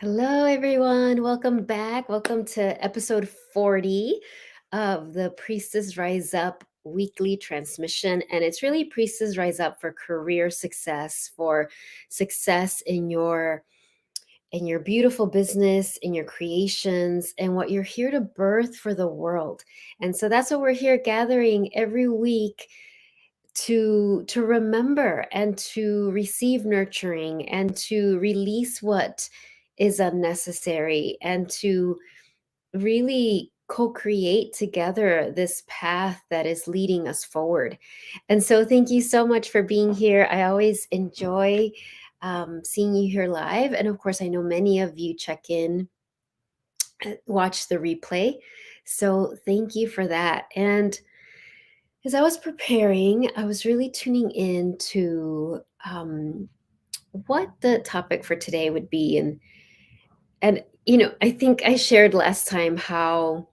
Hello, everyone. Welcome back. Welcome to episode 40 of the Priestess Rise Up weekly transmission. And it's really Priestess Rise Up for career success, for success in your beautiful business, in your creations, and what you're here to birth for the world. And so that's what we're here gathering every week to remember and to receive nurturing and to release what is unnecessary and to really co-create together this path that is leading us forward. And so thank you so much for being here. I always enjoy seeing you here live, and of course I know many of you check in, watch the replay, so thank you for that. And as I was preparing, I was really tuning in to what the topic for today would be, and I think I shared last time how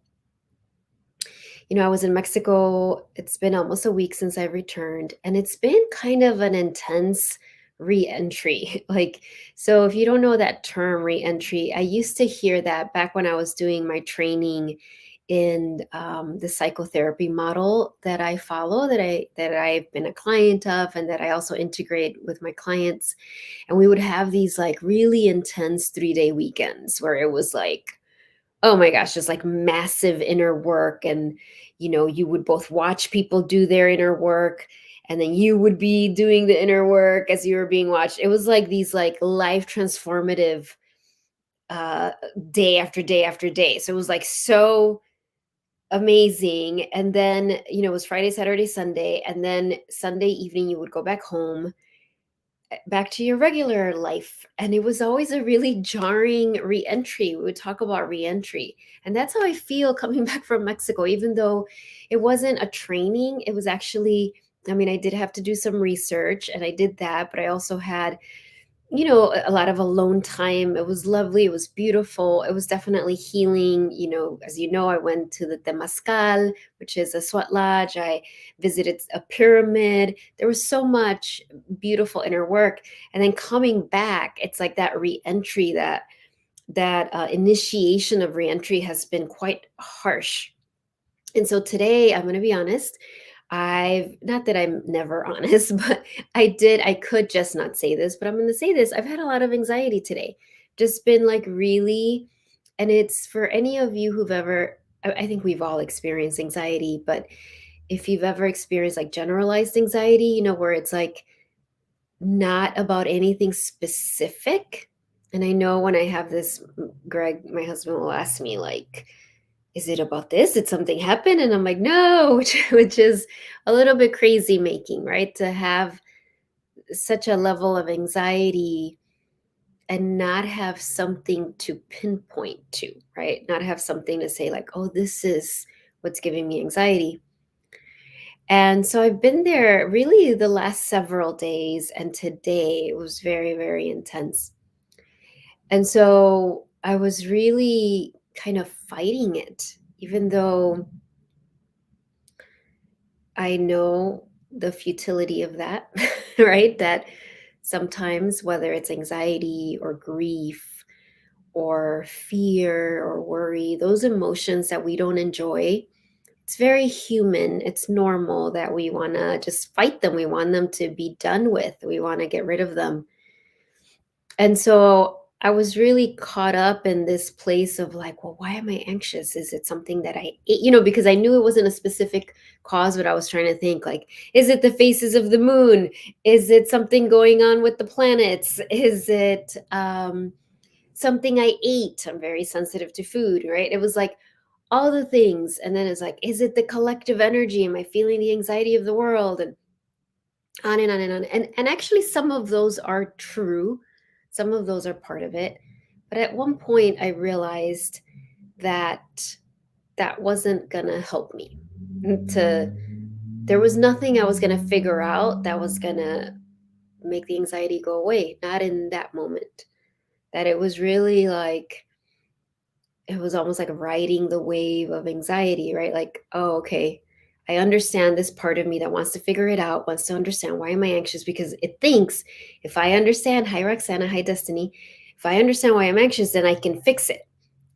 I was in Mexico. It's been almost a week since I returned, and it's been kind of an intense re-entry. Like, so if you don't know that term re-entry, I used to hear that back when I was doing my training in the psychotherapy model that I follow, that I've been a client of, and that I also integrate with my clients. And we would have these like really intense 3-day weekends where it was like, oh my gosh, just like massive inner work. And, you would both watch people do their inner work, and then you would be doing the inner work as you were being watched. It was like these like life transformative uh, day after day after day. So it was like so amazing. And then, it was Friday, Saturday, Sunday. And then Sunday evening, you would go back home, back to your regular life. And it was always a really jarring reentry. We would talk about reentry. And that's how I feel coming back from Mexico, even though it wasn't a training. It was actually, I mean, I did have to do some research and I did that, but I also had a lot of alone time. It was lovely. It was beautiful. It was definitely healing. As you know, I went to the Temazcal, which is a sweat lodge. I visited a pyramid. There was so much beautiful inner work. And then coming back, it's like that re-entry, that initiation of re-entry has been quite harsh. And so today, I'm going to be honest, I've not that I'm never honest, but I could just not say this, but I'm going to say this. I've had a lot of anxiety today. Just been like really, and it's for any of you who've ever, I think we've all experienced anxiety, but if you've ever experienced like generalized anxiety, where it's like not about anything specific. And I know when I have this, Greg, my husband, will ask me like, is it about this? Did something happen? And I'm like, no, which is a little bit crazy making, right? To have such a level of anxiety and not have something to pinpoint to, right? Not have something to say like, oh, this is what's giving me anxiety. And so I've been there really the last several days, and today it was very, very intense. And so I was really kind of fighting it, even though I know the futility of that, right? That sometimes, whether it's anxiety or grief or fear or worry, those emotions that we don't enjoy, it's very human. It's normal that we want to just fight them. We want them to be done with. We want to get rid of them. And so I was really caught up in this place of like, well, why am I anxious? Is it something that I ate? Because I knew it wasn't a specific cause, but I was trying to think like, is it the phases of the moon? Is it something going on with the planets? Is it something I ate? I'm very sensitive to food, right? It was like all the things. And then it's like, is it the collective energy? Am I feeling the anxiety of the world? And on and on and on. And actually some of those are true. Some of those are part of it. But at one point I realized that that wasn't going to help me. To There was nothing I was going to figure out that was going to make the anxiety go away, not in that moment. That it was really like it was almost like riding the wave of anxiety, right? Like, oh, okay, I understand this part of me that wants to figure it out, wants to understand why am I anxious, because it thinks if I understand, hi Roxana, hi Destiny, If I understand why I'm anxious, then I can fix it.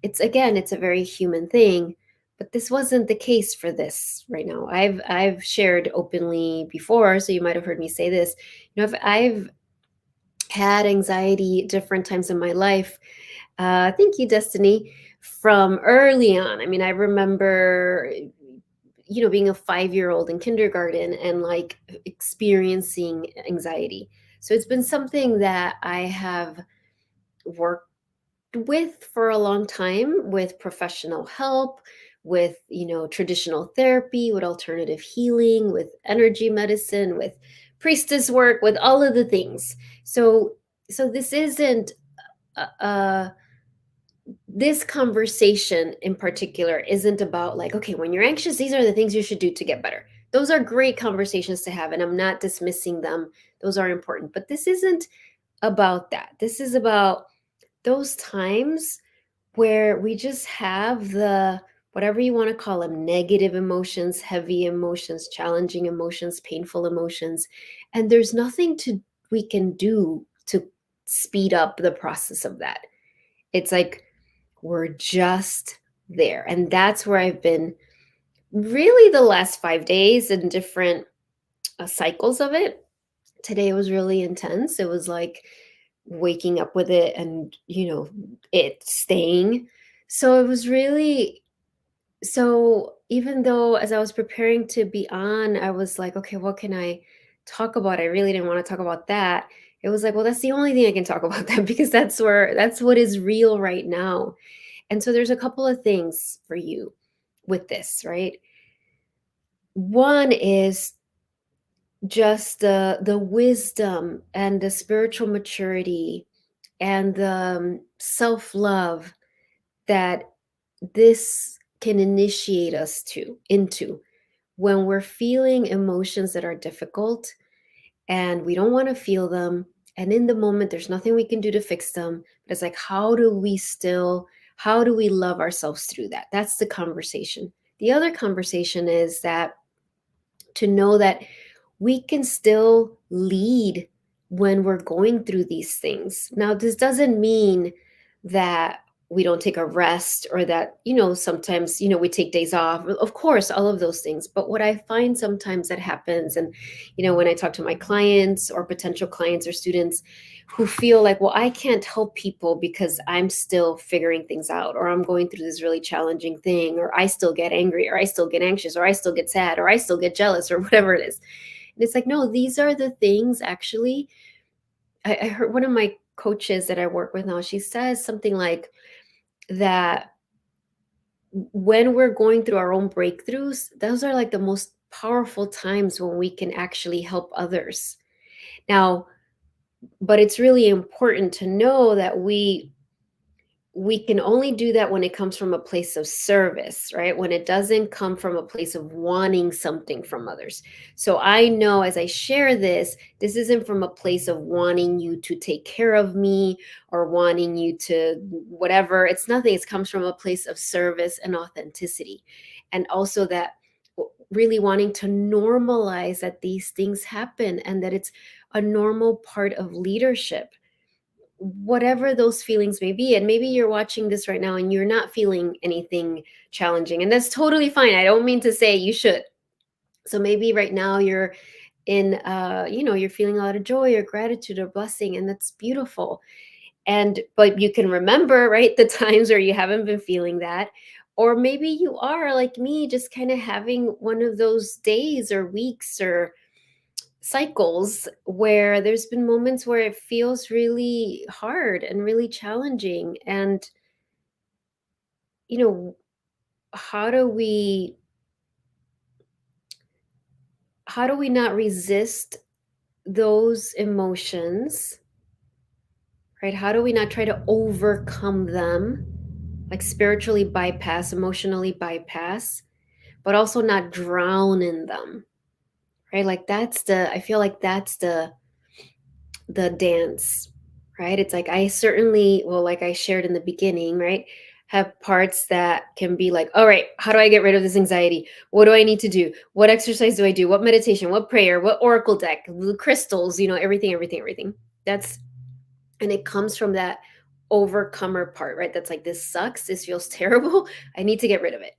It's again, it's a very human thing, but this wasn't the case for this right now. I've shared openly before, so you might have heard me say this. I've had anxiety different times in my life. Thank you, Destiny. From early on, I mean, I remember, being a 5-year old in kindergarten and like experiencing anxiety. So it's been something that I have worked with for a long time with professional help, with, traditional therapy, with alternative healing, with energy medicine, with priestess work, with all of the things. So this isn't a, this conversation in particular isn't about like, okay, when you're anxious, these are the things you should do to get better. Those are great conversations to have, and I'm not dismissing them. Those are important. But this isn't about that. This is about those times where we just have the, whatever you want to call them, negative emotions, heavy emotions, challenging emotions, painful emotions. And there's nothing we can do to speed up the process of that. It's like we're just there. And that's where I've been really the last 5 days in different cycles of it. Today was really intense. It was like waking up with it and, it staying. So it was really, so even though as I was preparing to be on, I was like, okay, what can I talk about? I really didn't want to talk about that. It was like, well, that's the only thing I can talk about that because that's what is real right now. And so there's a couple of things for you with this, right? One is just the wisdom and the spiritual maturity and the self-love that this can initiate us to into when we're feeling emotions that are difficult and we don't want to feel them, and in the moment there's nothing we can do to fix them, but it's like, how do we love ourselves through that? That's the conversation. The other conversation is that to know that we can still lead when we're going through these things. Now, this doesn't mean that we don't take a rest or that, sometimes, we take days off. Of course, all of those things. But what I find sometimes that happens, and, when I talk to my clients or potential clients or students who feel like, well, I can't help people because I'm still figuring things out, or I'm going through this really challenging thing, or I still get angry, or I still get anxious, or I still get sad, or I still get jealous, or whatever it is. And it's like, no, these are the things actually. I heard one of my coaches that I work with now, she says something like that when we're going through our own breakthroughs, those are like the most powerful times when we can actually help others. Now, but it's really important to know that we can only do that when it comes from a place of service, right? When it doesn't come from a place of wanting something from others. So I know as I share this, this isn't from a place of wanting you to take care of me or wanting you to whatever. It's nothing. It comes from a place of service and authenticity. And also that really wanting to normalize that these things happen and that it's a normal part of leadership, whatever those feelings may be. And maybe you're watching this right now and you're not feeling anything challenging, and that's totally fine. I don't mean to say you should. So maybe right now you're in you're feeling a lot of joy or gratitude or blessing, and that's beautiful. And but you can remember, right, the times where you haven't been feeling that, or maybe you are like me, just kind of having one of those days or weeks or cycles where there's been moments where it feels really hard and really challenging. And, you know, how do we how do we not resist those emotions, right? How do we not try to overcome them, like spiritually bypass, emotionally bypass, but also not drown in them, right? Like I feel like that's the dance, right? It's like I certainly, well, like I shared in the beginning, right? Have parts that can be like, all right, how do I get rid of this anxiety? What do I need to do? What exercise do I do? What meditation? What prayer? What oracle deck? The crystals, everything, everything, everything. That's, and it comes from that overcomer part, right? That's like, this sucks. This feels terrible. I need to get rid of it.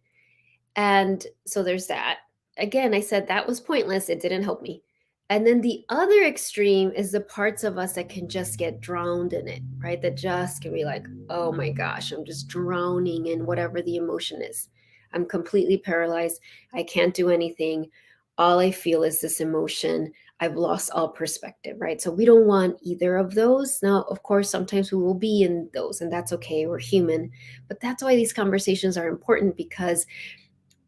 And so there's that. Again, I said that was pointless. It didn't help me. And then the other extreme is the parts of us that can just get drowned in it, right? That just can be like, oh my gosh, I'm just drowning in whatever the emotion is. I'm completely paralyzed. I can't do anything. All I feel is this emotion. I've lost all perspective, right? So we don't want either of those. Now, of course, sometimes we will be in those, and that's okay. We're human. But that's why these conversations are important, because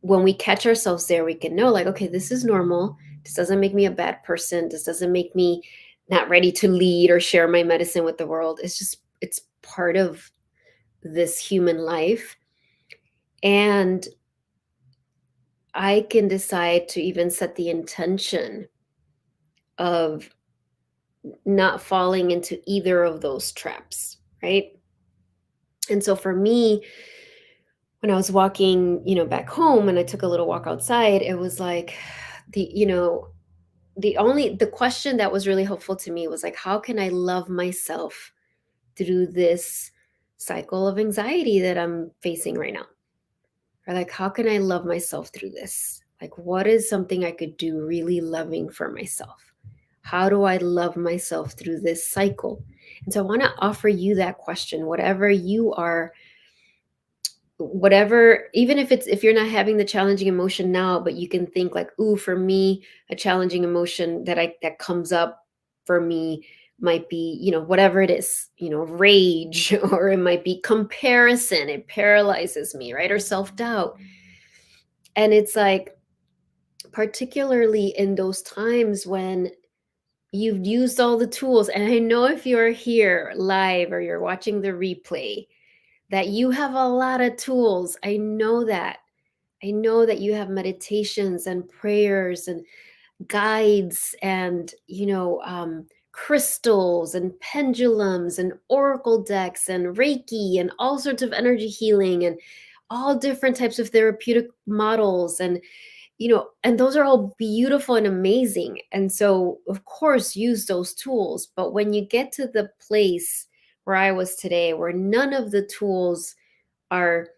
when we catch ourselves there, we can know, like, okay, this is normal. This doesn't make me a bad person. This doesn't make me not ready to lead or share my medicine with the world. It's just, it's part of this human life. And I can decide to even set the intention of not falling into either of those traps, right? And so for me, when I was walking, back home and I took a little walk outside, it was like, the, the question that was really helpful to me was like, how can I love myself through this cycle of anxiety that I'm facing right now? Or like, how can I love myself through this? Like, what is something I could do really loving for myself? How do I love myself through this cycle? And so I want to offer you that question, whatever you are, whatever, even if you're not having the challenging emotion now, but you can think like, ooh, for me, a challenging emotion that comes up for me might be, whatever it is, rage, or it might be comparison. It paralyzes me, right? Or self-doubt. And it's like, particularly in those times when you've used all the tools, and I know if you're here live or you're watching the replay, that you have a lot of tools. I know that. I know that you have meditations and prayers and guides and, crystals and pendulums and oracle decks and Reiki and all sorts of energy healing and all different types of therapeutic models. And those are all beautiful and amazing. And so, of course, use those tools. But when you get to the place where I was today, where none of the tools are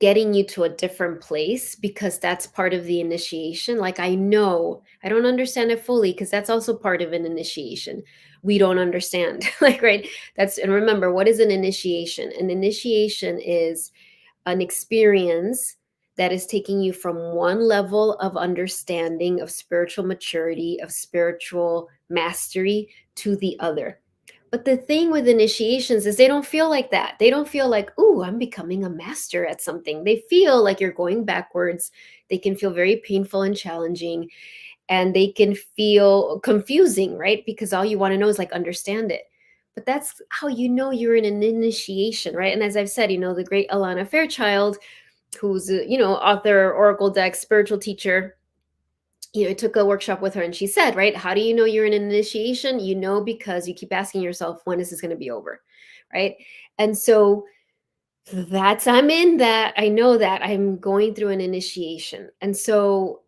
getting you to a different place, because that's part of the initiation. Like, I know I don't understand it fully, because that's also part of an initiation. We don't understand, like, right? And remember, what is an initiation? An initiation is an experience that is taking you from one level of understanding, of spiritual maturity, of spiritual mastery, to the other. But the thing with initiations is they don't feel like that. They don't feel like, ooh, I'm becoming a master at something. They feel like you're going backwards. They can feel very painful and challenging, and they can feel confusing, right? Because all you want to know is like, understand it. But that's how you know you're in an initiation, right? And as I've said, the great Alana Fairchild, who's a, author, oracle deck, spiritual teacher, I took a workshop with her, and she said, right, how do you know you're in an initiation? You know, because you keep asking yourself, when is this going to be over? Right. And so I'm in that. I know that I'm going through an initiation. And so,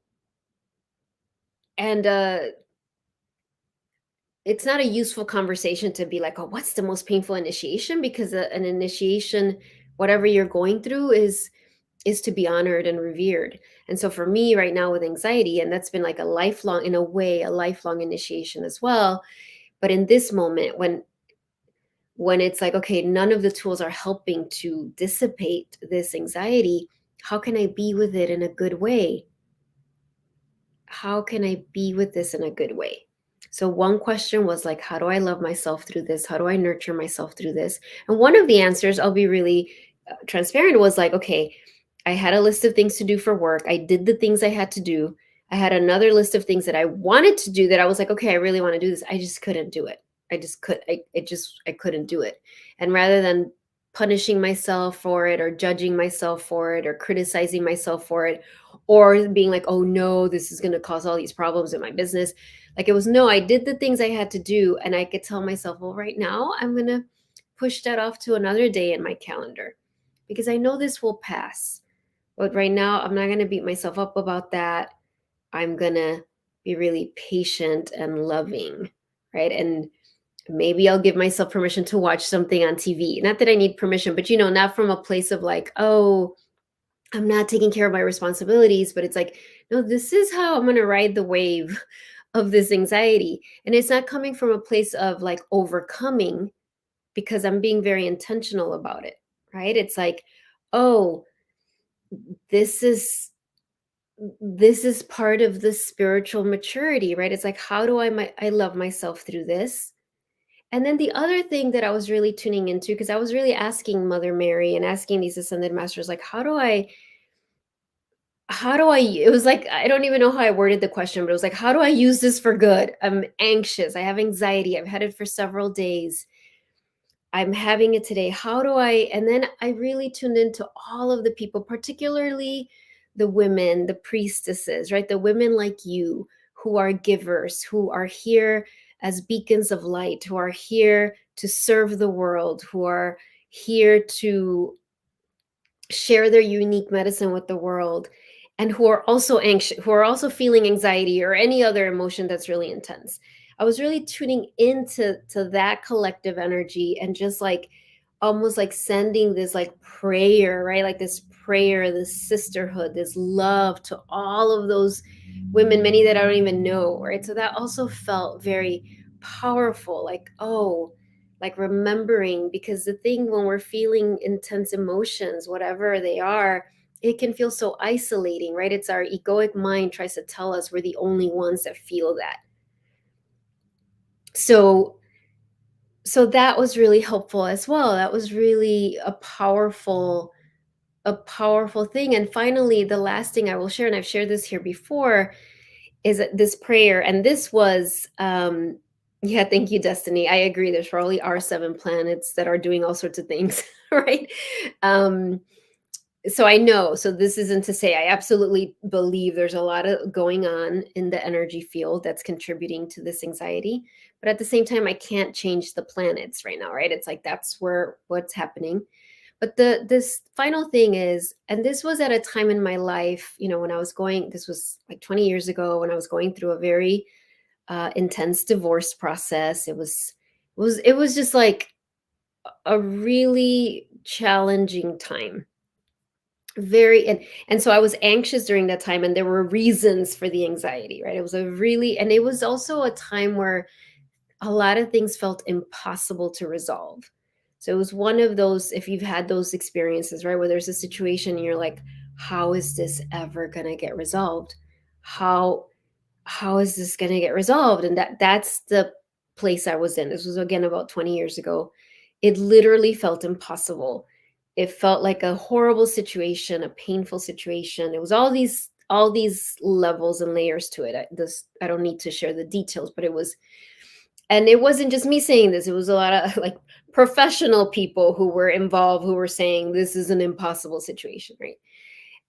and it's not a useful conversation to be like, oh, what's the most painful initiation? Because an initiation, whatever you're going through, is to be honored and revered. And so for me right now with anxiety, and that's been like a lifelong, in a way, a lifelong initiation as well. But in this moment, when it's like, okay, none of the tools are helping to dissipate this anxiety, how can I be with it in a good way? How can I be with this in a good way? So one question was like, how do I love myself through this? How do I nurture myself through this? And one of the answers, I'll be really transparent, was like, okay, I had a list of things to do for work. I did the things I had to do. I had another list of things that I wanted to do, that I was like, okay, I really want to do this. I just couldn't do it. I couldn't do it. And rather than punishing myself for it, or judging myself for it, or criticizing myself for it, or being like, oh no, this is going to cause all these problems in my business. Like, it was, no, I did the things I had to do. And I could tell myself, well, right now I'm going to push that off to another day in my calendar, because I know this will pass. But right now, I'm not going to beat myself up about that. I'm going to be really patient and loving, right? And Maybe I'll give myself permission to watch something on TV. Not that I need permission, but not from a place of like, oh, I'm not taking care of my responsibilities, but it's like, no, this is how I'm going to ride the wave of this anxiety. And it's not coming from a place of like overcoming, because I'm being very intentional about it, right? It's like, oh, this is this is part of the spiritual maturity, right? It's like, how do I love myself through this? And then the other thing that I was really tuning into, because I was really asking Mother Mary and asking these ascended masters, like, it was like, I don't even know how I worded the question, but it was like, how do I use this for good? I'm anxious. I have anxiety. I've had it for several days. I'm having it today. How do I? And then I really tuned into all of the people, particularly the women, the priestesses, right? The women like you who are givers, who are here as beacons of light, who are here to serve the world, who are here to share their unique medicine with the world, and who are also anxious, who are also feeling anxiety or any other emotion that's really intense. I was really tuning into that collective energy, and just like almost like sending this like prayer, right? Like this prayer, this sisterhood, this love to all of those women, many that I don't even know, right? So that also felt very powerful. Like, oh, like remembering, because the thing when we're feeling intense emotions, whatever they are, it can feel so isolating, right? It's our egoic mind tries to tell us we're the only ones that feel that. So that was really helpful as well. That was really a powerful thing. And finally, the last thing I will share, and I've shared this here before, is this prayer. And this was yeah, thank you, Destiny. I agree, there's probably are 7 planets that are doing all sorts of things, right? um so I know, so this isn't to say I absolutely believe there's a lot of going on in the energy field that's contributing to this anxiety, but at the same time I can't change the planets right now, right? It's like that's where what's happening. But this final thing is, and this was at a time in my life, when I was going, this was like 20 years ago, when I was going through a very intense divorce process. It was just like a really challenging time. Very, and so I was anxious during that time, and there were reasons for the anxiety, right? It was a really, and it was also a time where a lot of things felt impossible to resolve. So it was one of those, if you've had those experiences, right, where there's a situation and you're like, how is this ever going to get resolved? How how is this going to get resolved? And that's the place I was in. This was again about 20 years ago. It literally felt impossible. It felt like a horrible situation, a painful situation. It was all these levels and layers to it. I don't need to share the details, but it was, and it wasn't just me saying this. It was a lot of like professional people who were involved who were saying this is an impossible situation, right?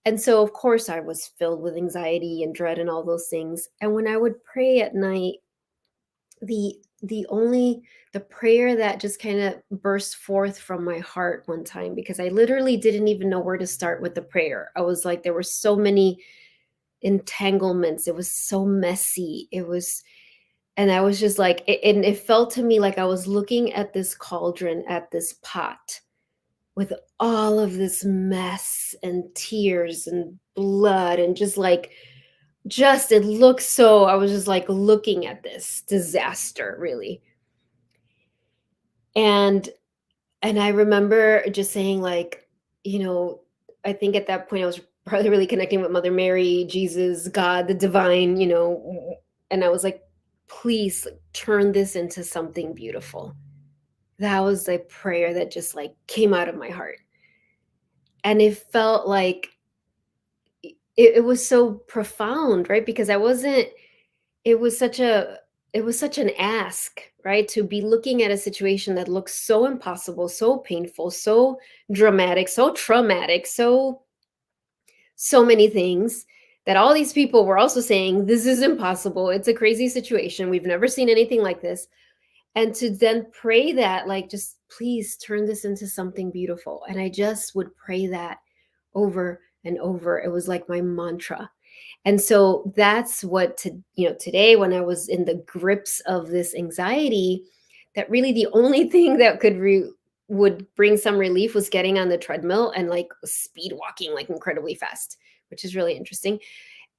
And so of course I was filled with anxiety and dread and all those things. And when I would pray at night, the prayer that just kind of burst forth from my heart one time, because I literally didn't even know where to start with the prayer. I was like, there were so many entanglements. It was so messy. And I was just like, and it felt to me like I was looking at this cauldron, at this pot with all of this mess and tears and blood, and just it looked so, I was just like looking at this disaster, really. And I remember just saying like, you know, I think at that point I was probably really connecting with Mother Mary, Jesus, God, the divine, and I was like, please, like, turn this into something beautiful. That was a prayer that just like came out of my heart. And it felt like it was so profound, right? Because I wasn't, it was such a, it was such an ask, right? To be looking at a situation that looks so impossible, so painful, so dramatic, so traumatic, so many things, that all these people were also saying this is impossible. It's a crazy situation. We've never seen anything like this. And to then pray that, like, just please turn this into something beautiful. And I just would pray that over and over. It was like my mantra. And so that's what today, when I was in the grips of this anxiety, that really the only thing that would bring some relief was getting on the treadmill and like speed walking like incredibly fast, which is really interesting.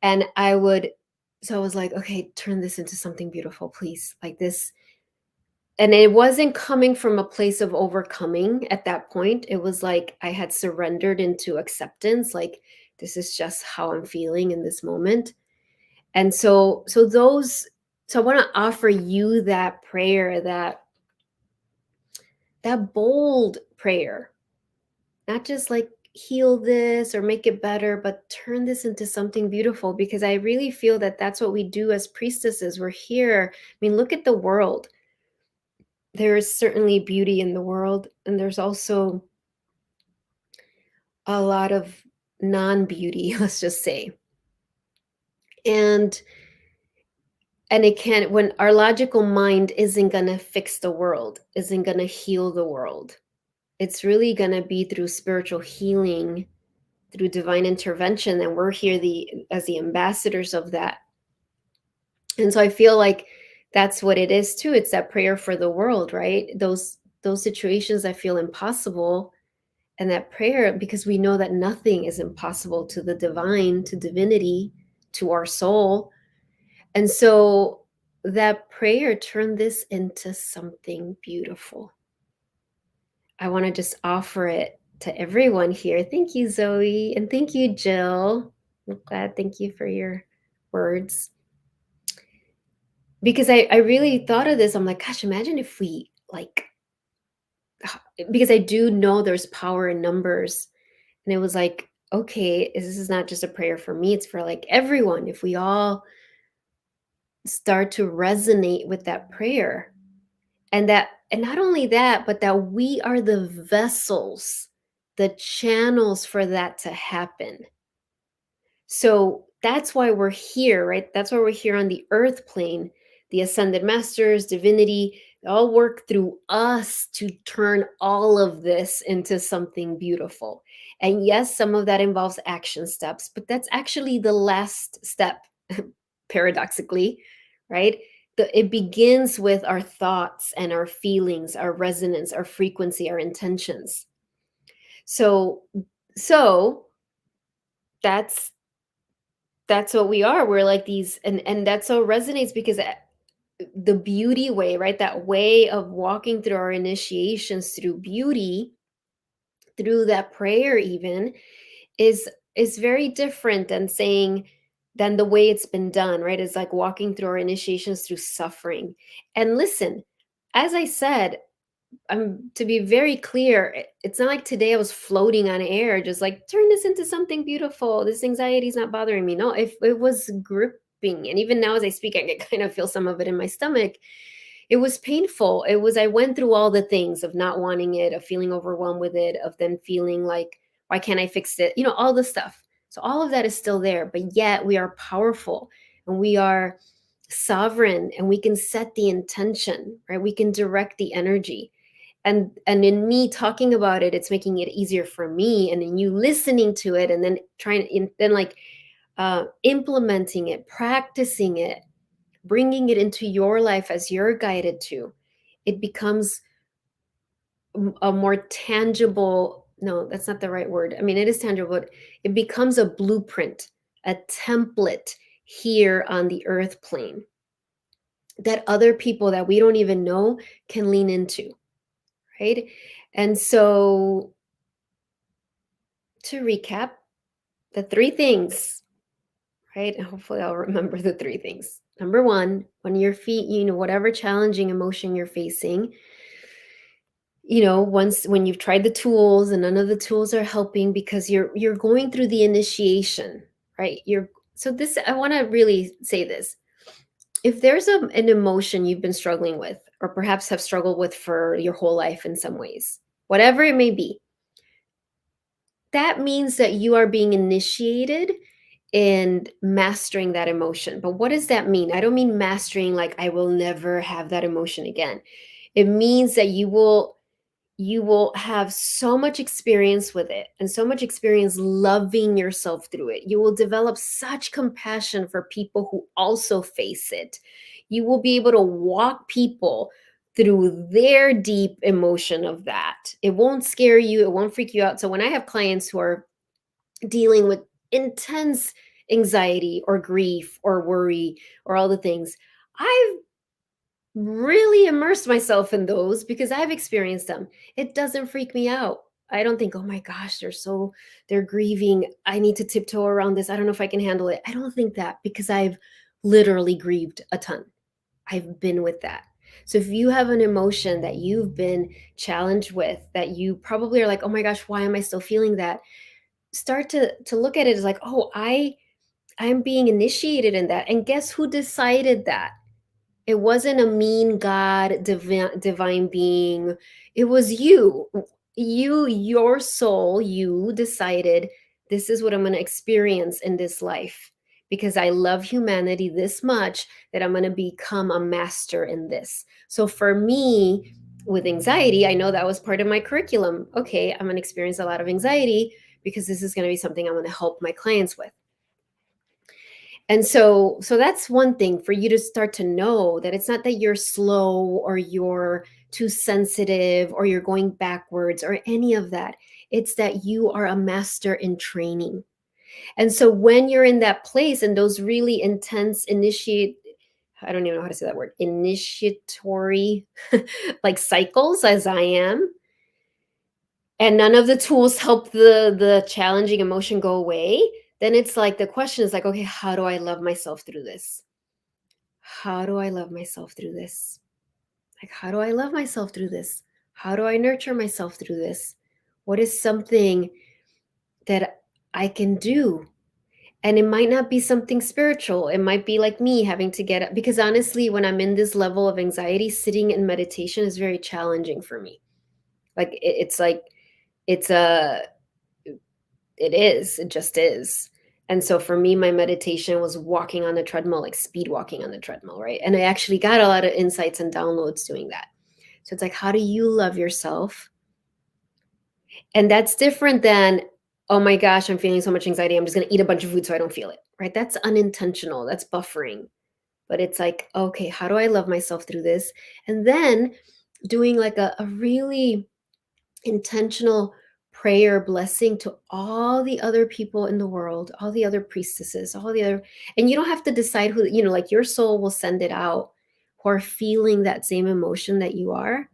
And I was like, okay, turn this into something beautiful, please. Like this. And it wasn't coming from a place of overcoming at that point. It was like I had surrendered into acceptance, like this is just how I'm feeling in this moment. And so I want to offer you that prayer, that bold prayer, not just like heal this or make it better, but turn this into something beautiful, because I really feel that that's what we do as priestesses. We're here. I mean, look at the world. There is certainly beauty in the world, and there's also a lot of non-beauty, let's just say. And it can, when our logical mind isn't going to fix the world, isn't going to heal the world. It's really going to be through spiritual healing, through divine intervention, and we're here as the ambassadors of that. And so I feel like that's what it is too. It's that prayer for the world, right? Those situations that feel impossible, and that prayer, because we know that nothing is impossible to the divine, to divinity, to our soul. And so that prayer turned this into something beautiful. I want to just offer it to everyone here. Thank you, Zoe. And thank you, Jill. I'm glad. Thank you for your words. Because I really thought of this. I'm like, gosh, imagine if we like, because I do know there's power in numbers. And it was like, okay, this is not just a prayer for me, it's for like everyone. If we all start to resonate with that prayer, and not only that, but that we are the vessels, the channels for that to happen. So that's why we're here, right? That's why we're here on the earth plane. The ascended masters, divinity, they all work through us to turn all of this into something beautiful. And yes, some of that involves action steps, but that's actually the last step, paradoxically, right? It begins with our thoughts and our feelings, our resonance, our frequency, our intentions. So, so that's what we are. We're like these, and that so resonates because the beauty way, right? That way of walking through our initiations through beauty, through that prayer even, is very different than the way it's been done, right? It's like walking through our initiations through suffering. And listen, as I said, to be very clear, it's not like today I was floating on air, just like turn this into something beautiful. This anxiety is not bothering me. No, if it was gripping, and even now as I speak, I can kind of feel some of it in my stomach. It was painful. I went through all the things of not wanting it, of feeling overwhelmed with it, of then feeling like, why can't I fix it? All the stuff. So all of that is still there, but yet we are powerful and we are sovereign, and we can set the intention, right? We can direct the energy. And in me talking about it, it's making it easier for me, and in you listening to it and then implementing it, practicing it, bringing it into your life as you're guided to, it becomes a more tangible, no, that's not the right word, I mean, it is tangible, but it becomes a blueprint, a template here on the earth plane that other people that we don't even know can lean into, right? And so, to recap, the three things, right? And hopefully I'll remember the three things. Number one, when you're whatever challenging emotion you're facing, once when you've tried the tools and none of the tools are helping because you're going through the initiation, right? I want to really say this. If there's an emotion you've been struggling with, or perhaps have struggled with for your whole life in some ways, whatever it may be, that means that you are being initiated in mastering that emotion. But what does that mean? I don't mean mastering like I will never have that emotion again. It means that you will have so much experience with it and so much experience loving yourself through it. You will develop such compassion for people who also face it. You will be able to walk people through their deep emotion of that. It won't scare you, it won't freak you out. So when I have clients who are dealing with intense anxiety or grief or worry or all the things, I've really immersed myself in those because I've experienced them. It doesn't freak me out. I don't think, oh my gosh, they're grieving. I need to tiptoe around this. I don't know if I can handle it. I don't think that because I've literally grieved a ton. I've been with that. So if you have an emotion that you've been challenged with, that you probably are like, oh my gosh, why am I still feeling that? Start to look at it as like, oh, I'm being initiated in that. And guess who decided that? It wasn't a mean God, divine being. It was you. Your soul, you decided this is what I'm going to experience in this life because I love humanity this much that I'm going to become a master in this. So for me, with anxiety, I know that was part of my curriculum. Okay, I'm going to experience a lot of anxiety because this is going to be something I'm going to help my clients with. And so that's one thing for you to start to know that it's not that you're slow or you're too sensitive or you're going backwards or any of that. It's that you are a master in training. And so when you're in that place and those really intense I don't even know how to say that word, initiatory like cycles as I am, and none of the tools help the challenging emotion go away, then it's like the question is like, okay, how do I love myself through this? How do I love myself through this? Like, how do I love myself through this? How do I nurture myself through this? What is something that I can do? And it might not be something spiritual. It might be like me having to get up because honestly, when I'm in this level of anxiety, sitting in meditation is very challenging for me. Like it's like it's a it is. It just is. And so for me, my meditation was walking on the treadmill, like speed walking on the treadmill, right? And I actually got a lot of insights and downloads doing that. So it's like, how do you love yourself? And that's different than, oh my gosh, I'm feeling so much anxiety. I'm just going to eat a bunch of food so I don't feel it, right? That's unintentional. That's buffering. But it's like, okay, how do I love myself through this? And then doing like a really intentional prayer blessing to all the other people in the world, all the other priestesses, all the other, and you don't have to decide who, like your soul will send it out who are feeling that same emotion that you are.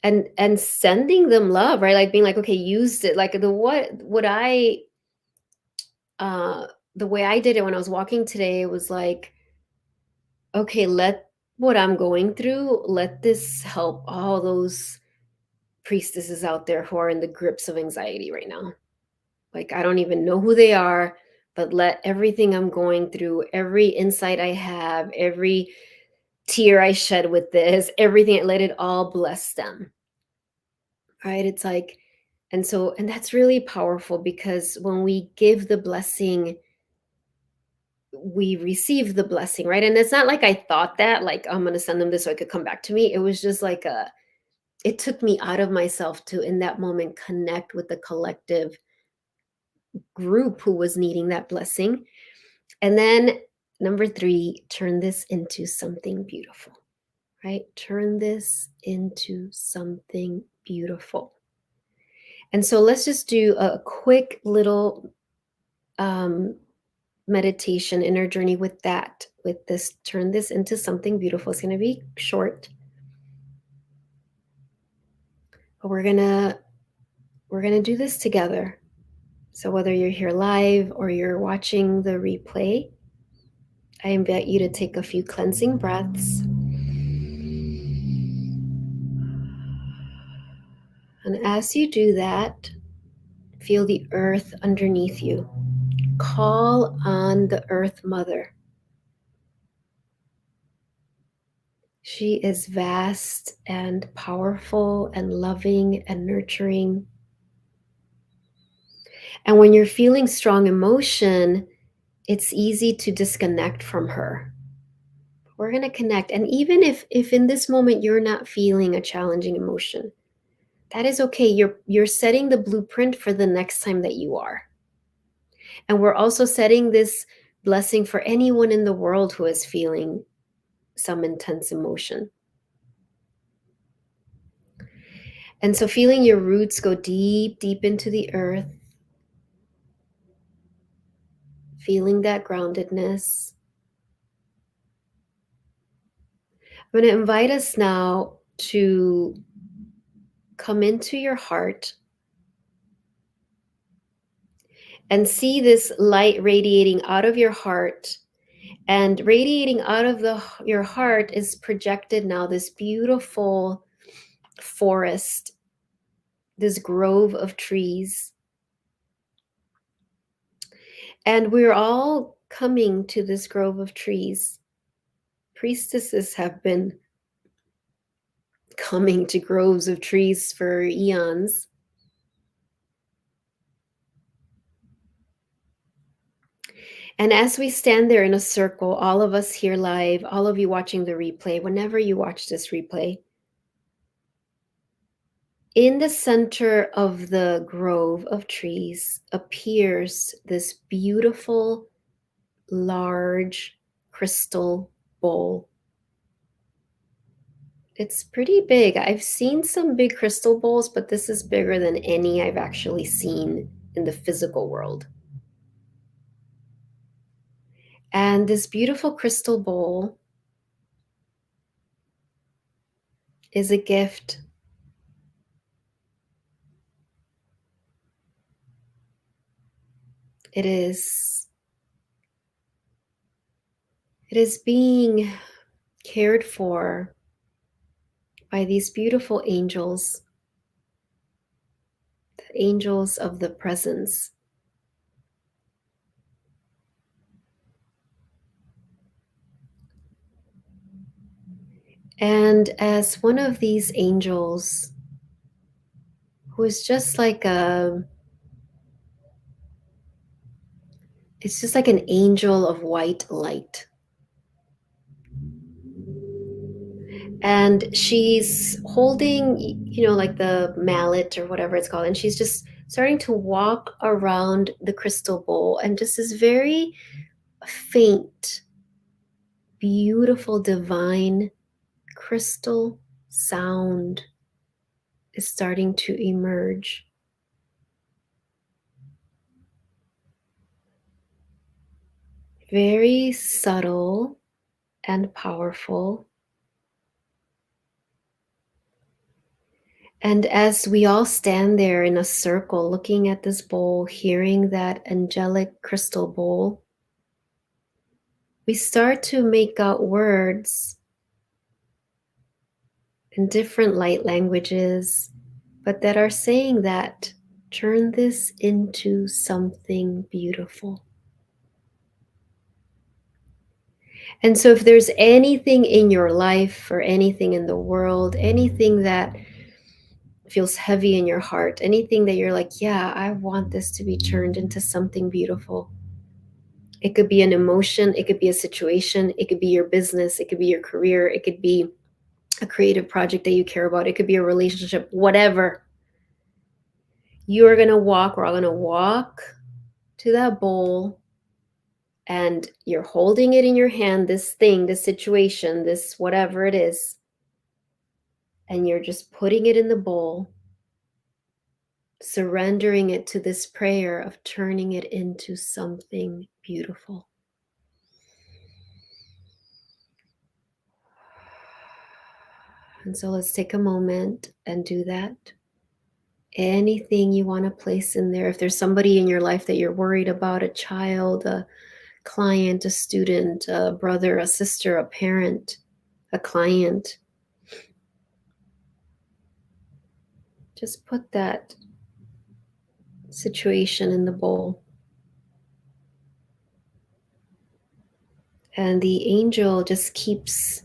And sending them love, right? Like being like, okay, use it. Like uh the way I did it when I was walking today was like, okay, let what I'm going through, let this help all those priestesses out there who are in the grips of anxiety right now. Like, I don't even know who they are, but let everything I'm going through, every insight I have, every tear I shed with this, everything, let it all bless them. Right? It's like, and that's really powerful because when we give the blessing, we receive the blessing, right? And it's not like I thought that, like, I'm going to send them this so it could come back to me. It was just like it took me out of myself to, in that moment, connect with the collective group who was needing that blessing. And then number 3, turn this into something beautiful, right? Turn this into something beautiful. And so let's just do a quick little um, meditation, inner journey with that, with this, turn this into something beautiful. It's going to be short, but we're going to do this together. So whether you're here live or you're watching the replay, I invite you to take a few cleansing breaths. And as you do that, feel the earth underneath you. Call on the Earth Mother. She is vast and powerful and loving and nurturing. And when you're feeling strong emotion, it's easy to disconnect from her. We're going to connect. And even if in this moment you're not feeling a challenging emotion, that is okay. You're setting the blueprint for the next time that you are. And we're also setting this blessing for anyone in the world who is feeling some intense emotion. And so feeling your roots go deep, deep into the earth, feeling that groundedness. I'm going to invite us now to come into your heart and see this light radiating out of your heart. And radiating out of your heart is projected now this beautiful forest, this grove of trees. And we're all coming to this grove of trees. Priestesses have been coming to groves of trees for eons. And as we stand there in a circle, all of us here live, all of you watching the replay, whenever you watch this replay, in the center of the grove of trees appears this beautiful, large crystal bowl. It's pretty big. I've seen some big crystal bowls, but this is bigger than any I've actually seen in the physical world. And this beautiful crystal bowl is a gift. It is being cared for by these beautiful angels, the angels of the presence. And as one of these angels, who is just like it's just like an angel of white light. And she's holding, like the mallet or whatever it's called. And she's just starting to walk around the crystal bowl. And just this very faint, beautiful, divine crystal sound is starting to emerge. Very subtle and powerful. And as we all stand there in a circle looking at this bowl, hearing that angelic crystal bowl, we start to make out words in different light languages, but that are saying that turn this into something beautiful. And so if there's anything in your life or anything in the world, anything that feels heavy in your heart, anything that you're like, yeah, I want this to be turned into something beautiful. It could be an emotion, it could be a situation, it could be your business, it could be your career, it could be a creative project that you care about, it could be a relationship, whatever. We're all going to walk to that bowl, and you're holding it in your hand, this thing, this situation, this whatever it is, and you're just putting it in the bowl, surrendering it to this prayer of turning it into something beautiful. And so let's take a moment and do that. Anything you want to place in there. If there's somebody in your life that you're worried about, a child, a client, a student, a brother, a sister, a parent, a client, just put that situation in the bowl. And the angel just keeps,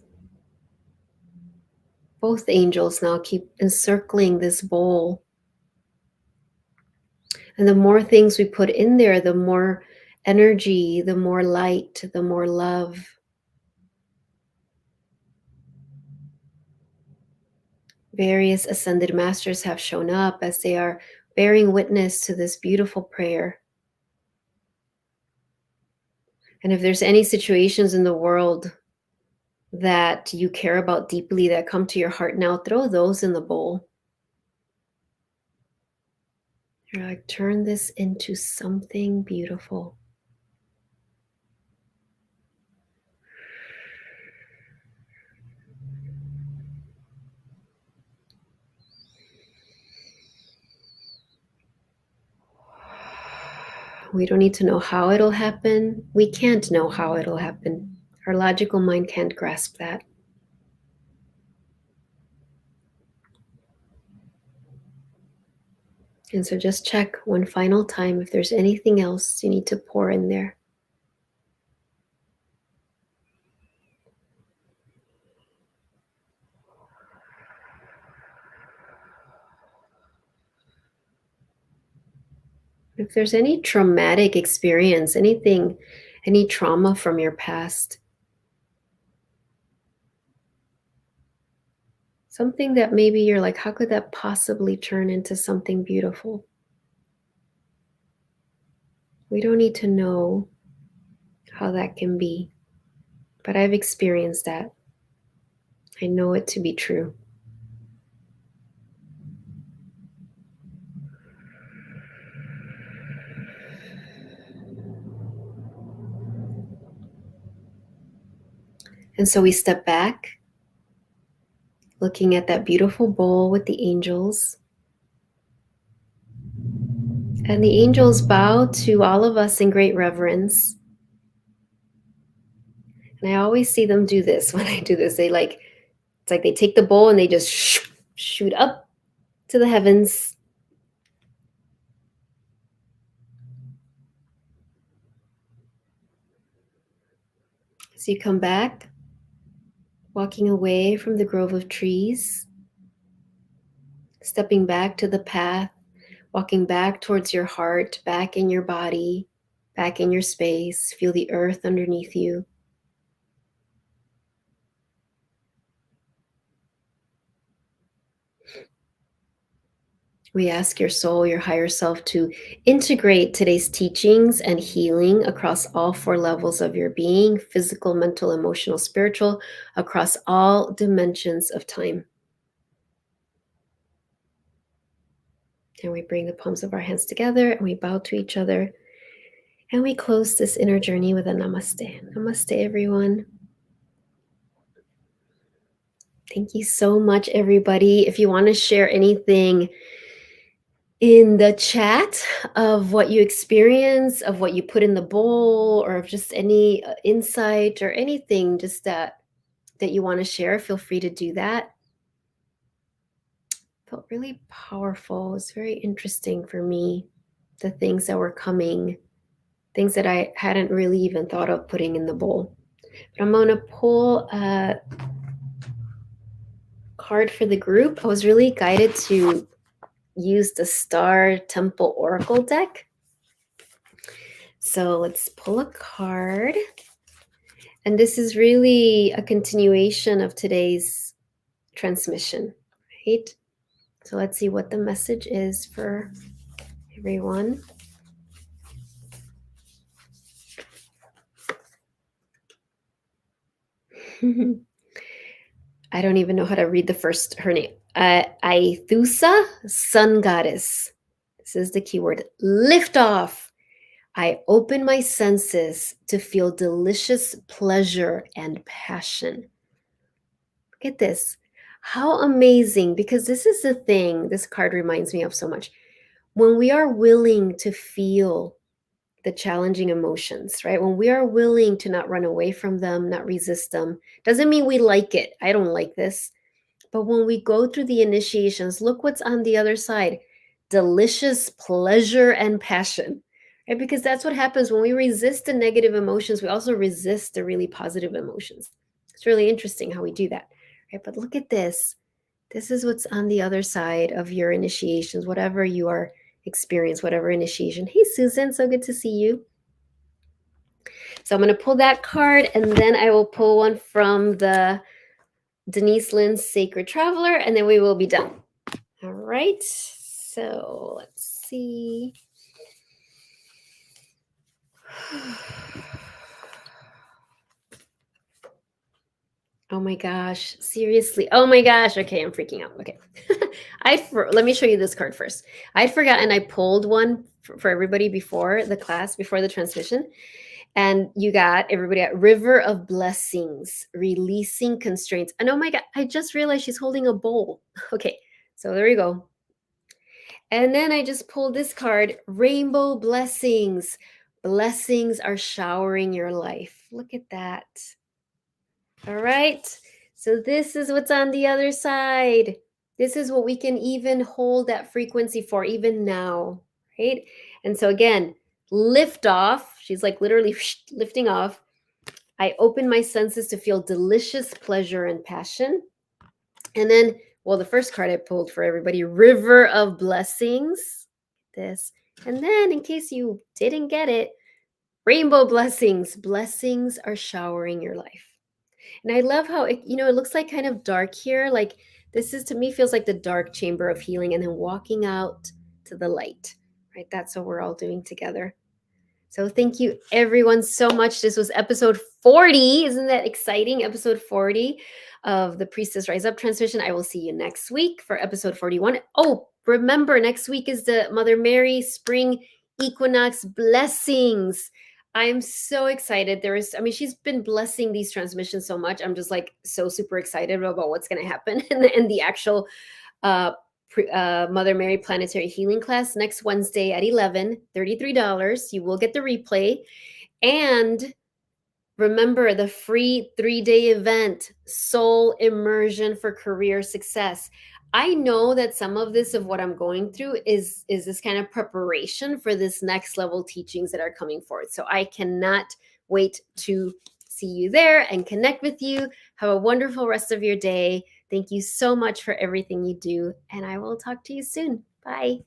both angels now keep encircling this bowl. And the more things we put in there, the more energy, the more light, the more love. Various ascended masters have shown up as they are bearing witness to this beautiful prayer. And if there's any situations in the world that you care about deeply that come to your heart now, throw those in the bowl. You're like, turn this into something beautiful. We don't need to know how it'll happen. We can't know how it'll happen. Our logical mind can't grasp that. And so just check one final time if there's anything else you need to pour in there. If there's any traumatic experience, anything, any trauma from your past, something that maybe you're like, how could that possibly turn into something beautiful? We don't need to know how that can be, but I've experienced that. I know it to be true. And so we step back, looking at that beautiful bowl with the angels. And the angels bow to all of us in great reverence. And I always see them do this when I do this. It's like they take the bowl and they just shoot up to the heavens. So you come back, walking away from the grove of trees, stepping back to the path, walking back towards your heart, back in your body, back in your space. Feel the earth underneath you. We ask your soul, your higher self, to integrate today's teachings and healing across all four levels of your being: physical, mental, emotional, spiritual, across all dimensions of time. And we bring the palms of our hands together and we bow to each other. And we close this inner journey with a namaste. Namaste, everyone. Thank you so much, everybody. If you want to share anything in the chat of what you experience, of what you put in the bowl, or of just any insight or anything just that you want to share, feel free to do that. Felt really powerful. It was very interesting for me, the things that were coming, things that I hadn't really even thought of putting in the bowl. But I'm going to pull a card for the group. I was really guided to use the Star Temple Oracle deck. So let's pull a card. And this is really a continuation of today's transmission, right? So let's see what the message is for everyone. I don't even know how to read her name. Aithusa, sun goddess. This is the keyword. Lift off. I open my senses to feel delicious pleasure and passion. Look at this. How amazing, because this is the thing this card reminds me of so much. When we are willing to feel the challenging emotions, right? When we are willing to not run away from them, not resist them, doesn't mean we like it. I don't like this. But when we go through the initiations, look what's on the other side: delicious pleasure and passion, right? Because that's what happens when we resist the negative emotions. We also resist the really positive emotions. It's really interesting how we do that, right? But look at this. This is what's on the other side of your initiations, whatever you are experiencing, whatever initiation. Hey, Susan, so good to see you. So I'm going to pull that card, and then I will pull one from the Denise Lynn's Sacred Traveler, and then we will be done. All right. So let's see. Oh my gosh, seriously. Oh my gosh. Okay, I'm freaking out. Okay. Let me show you this card first. I'd forgotten I pulled one for everybody before the class, before the transmission. And you got everybody at River of Blessings, releasing constraints. And oh my God, I just realized she's holding a bowl. Okay, so there you go. And then I just pulled this card, Rainbow Blessings. Blessings are showering your life. Look at that. All right. So this is what's on the other side. This is what we can even hold that frequency for even now, right? And so again, lift off. She's like literally lifting off. I open my senses to feel delicious pleasure and passion. And then, well, the first card I pulled for everybody, River of Blessings. This. And then, in case you didn't get it, Rainbow Blessings. Blessings are showering your life. And I love how it looks like kind of dark here. Like this is to me feels like the dark chamber of healing and then walking out to the light, right? That's what we're all doing together. So thank you everyone so much. This was episode 40. Isn't that exciting? Episode 40 of the Priestess Rise Up transmission. I will see you next week for episode 41. Oh, remember next week is the Mother Mary spring equinox blessings. I'm so excited. She's been blessing these transmissions so much. I'm just like so super excited about what's going to happen in the actual uh, Mother Mary Planetary Healing class next Wednesday at 11, $33. You will get the replay. And remember the free 3-day event, Soul Immersion for Career Success. I know that some of this of what I'm going through is this kind of preparation for this next level teachings that are coming forward. So I cannot wait to see you there and connect with you. Have a wonderful rest of your day. Thank you so much for everything you do, and I will talk to you soon. Bye.